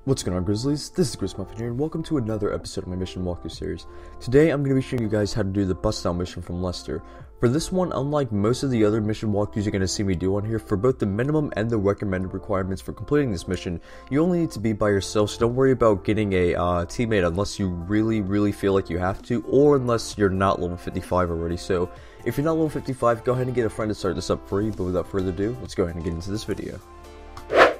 What's going on, Grizzlies? This is TheGrizzlyMuffin here, and welcome to another episode of my mission walkthrough series. Today, I'm going to be showing you guys how to do the bust down mission from Lester. For this one, unlike most of the other mission walkthroughs you're going to see me do on here, for both the minimum and the recommended requirements for completing this mission, you only need to be by yourself, so don't worry about getting a teammate unless you really feel like you have to, or unless you're not level 55 already. So, if you're not level 55, go ahead and get a friend to start this up for you, but without further ado, let's go ahead and get into this video.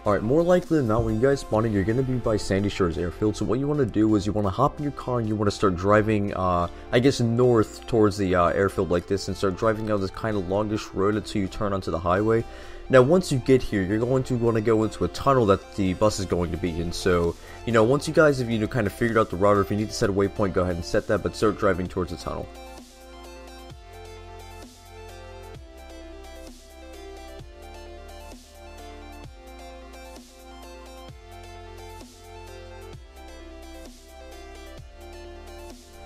Alright, more likely than not, when you guys spawn in, you're going to be by Sandy Shores Airfield, so what you want to do is you want to hop in your car and you want to start driving, I guess north towards the airfield like this, and start driving down this kind of longish road until you turn onto the highway. Now, once you get here, you're going to want to go into a tunnel that the bus is going to be in, so, once you guys have, kind of figured out the route, or if you need to set a waypoint, go ahead and set that, but start driving towards the tunnel.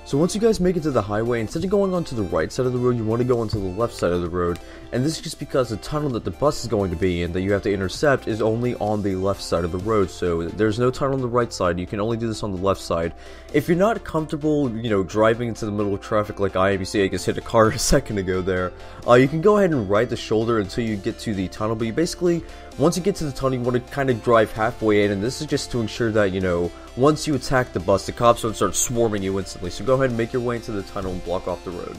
So once you guys make it to the highway, instead of going onto the right side of the road, you want to go onto the left side of the road. And this is just because the tunnel that the bus is going to be in, that you have to intercept, is only on the left side of the road. So there's no tunnel on the right side, you can only do this on the left side. If you're not comfortable, driving into the middle of traffic like I am, you see I just hit a car a second ago there, you can go ahead and ride the shoulder until you get to the tunnel. But you basically, once you get to the tunnel, you want to kind of drive halfway in, and this is just to ensure that, once you attack the bus, the cops don't start swarming you instantly. So go ahead and make your way into the tunnel and block off the road.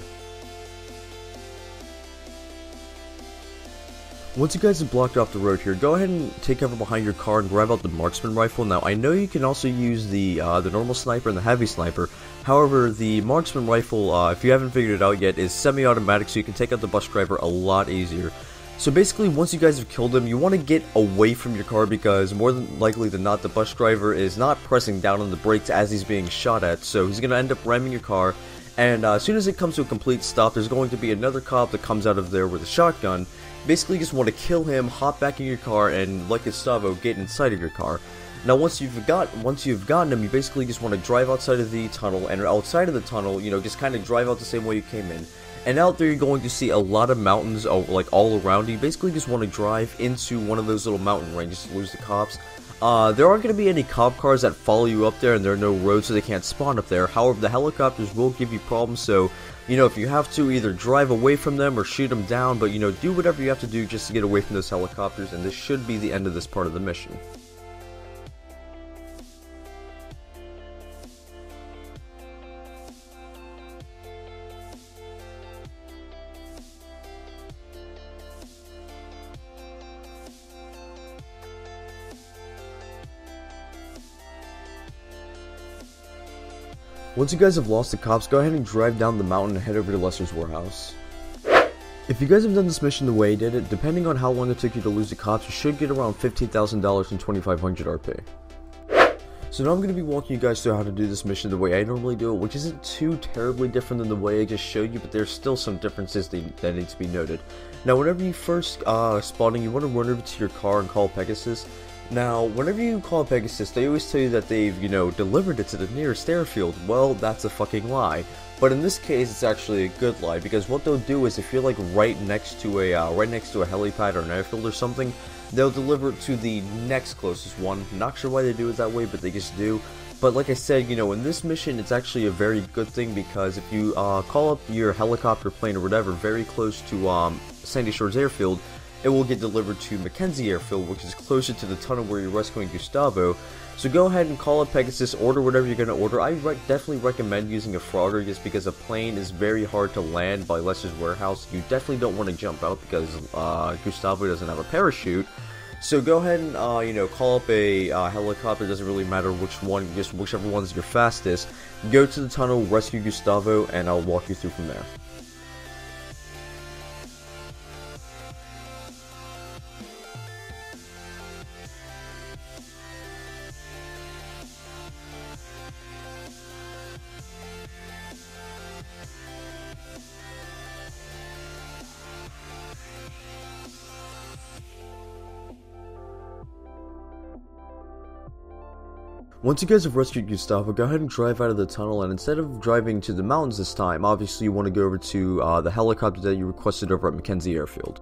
Once you guys have blocked off the road here, go ahead and take cover behind your car and grab out the marksman rifle. Now, I know you can also use the normal sniper and the heavy sniper. However, the marksman rifle, if you haven't figured it out yet, is semi-automatic, so you can take out the bus driver a lot easier. So basically, once you guys have killed him, you want to get away from your car, because more than likely than not, the bus driver is not pressing down on the brakes as he's being shot at, so he's going to end up ramming your car, and as soon as it comes to a complete stop, there's going to be another cop that comes out of there with a shotgun. Basically, you just want to kill him, hop back in your car, and like Gustavo, get inside of your car. Now, once you've gotten him, you basically just want to drive outside of the tunnel, and outside of the tunnel, just kind of drive out the same way you came in. And out there, you're going to see a lot of mountains, like all around you. You basically just want to drive into one of those little mountain ranges to lose the cops. There aren't going to be any cop cars that follow you up there, and there are no roads, so they can't spawn up there. However, the helicopters will give you problems, so, if you have to, either drive away from them or shoot them down, but, do whatever you have to do just to get away from those helicopters, and this should be the end of this part of the mission. Once you guys have lost the cops, go ahead and drive down the mountain and head over to Lester's warehouse. If you guys have done this mission the way I did it, depending on how long it took you to lose the cops, you should get around $15,000 and 2,500 RP. So now I'm going to be walking you guys through how to do this mission the way I normally do it, which isn't too terribly different than the way I just showed you, but there's still some differences that need to be noted. Now, whenever you first spawning, you want to run over to your car and call Pegasus. Now, whenever you call Pegasus, they always tell you that they've, delivered it to the nearest airfield. Well, that's a fucking lie. But in this case, it's actually a good lie, because what they'll do is, if you're like right next to a helipad or an airfield or something, they'll deliver it to the next closest one. Not sure why they do it that way, but they just do. But like I said, in this mission, it's actually a very good thing, because if you call up your helicopter plane or whatever very close to Sandy Shores Airfield, it will get delivered to Mackenzie Airfield, which is closer to the tunnel where you're rescuing Gustavo. So go ahead and call up Pegasus, order whatever you're going to order. I definitely recommend using a frogger, just because a plane is very hard to land by Lester's warehouse. You definitely don't want to jump out, because Gustavo doesn't have a parachute. So go ahead and, call up a helicopter. It doesn't really matter which one, just whichever one's your fastest. Go to the tunnel, rescue Gustavo, and I'll walk you through from there. Once you guys have rescued Gustavo, go ahead and drive out of the tunnel, and instead of driving to the mountains this time, obviously you want to go over to the helicopter that you requested over at Mackenzie Airfield.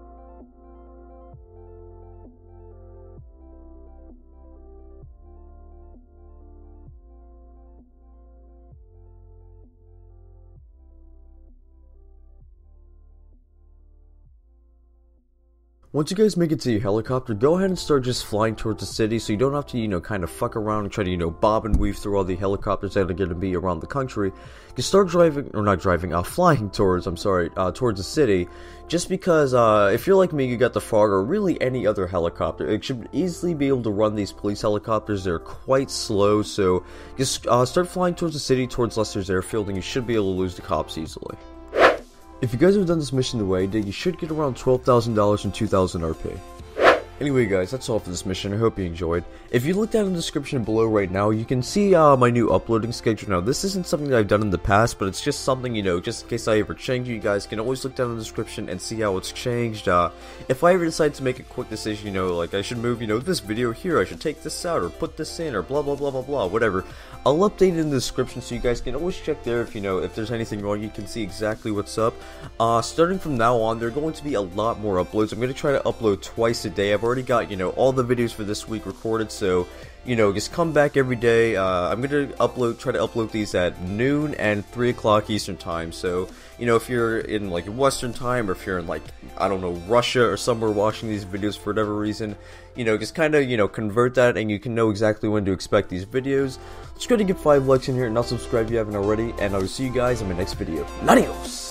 Once you guys make it to your helicopter, go ahead and start just flying towards the city so you don't have to, kind of fuck around and try to, bob and weave through all the helicopters that are going to be around the country. You start flying towards the city, just because, if you're like me, you got the Frog or really any other helicopter, it should easily be able to run these police helicopters. They're quite slow, so just start flying towards the city, towards Lester's airfield, and you should be able to lose the cops easily. If you guys have done this mission the way I did, you should get around $12,000 and 2,000 RP. Anyway guys, that's all for this mission. I hope you enjoyed. If you look down in the description below right now, you can see my new uploading schedule. Now, this isn't something that I've done in the past, but it's just something, just in case I ever change it, you guys can always look down in the description and see how it's changed. If I ever decide to make a quick decision, like I should move, this video here, I should take this out, or put this in, or blah blah blah blah blah, whatever. I'll update it in the description so you guys can always check there if there's anything wrong, you can see exactly what's up. Starting from now on, there are going to be a lot more uploads. I'm going to try to upload twice a day. I've already got, all the videos for this week recorded, so, just come back every day. I'm going to try to upload these at noon and 3 o'clock Eastern time, so, if you're in, Western time, or if you're in, I don't know, Russia or somewhere watching these videos for whatever reason, just kind of, convert that, and you can know exactly when to expect these videos. Let's go to get 5 likes in here, and not subscribe if you haven't already, and I will see you guys in my next video. Adios!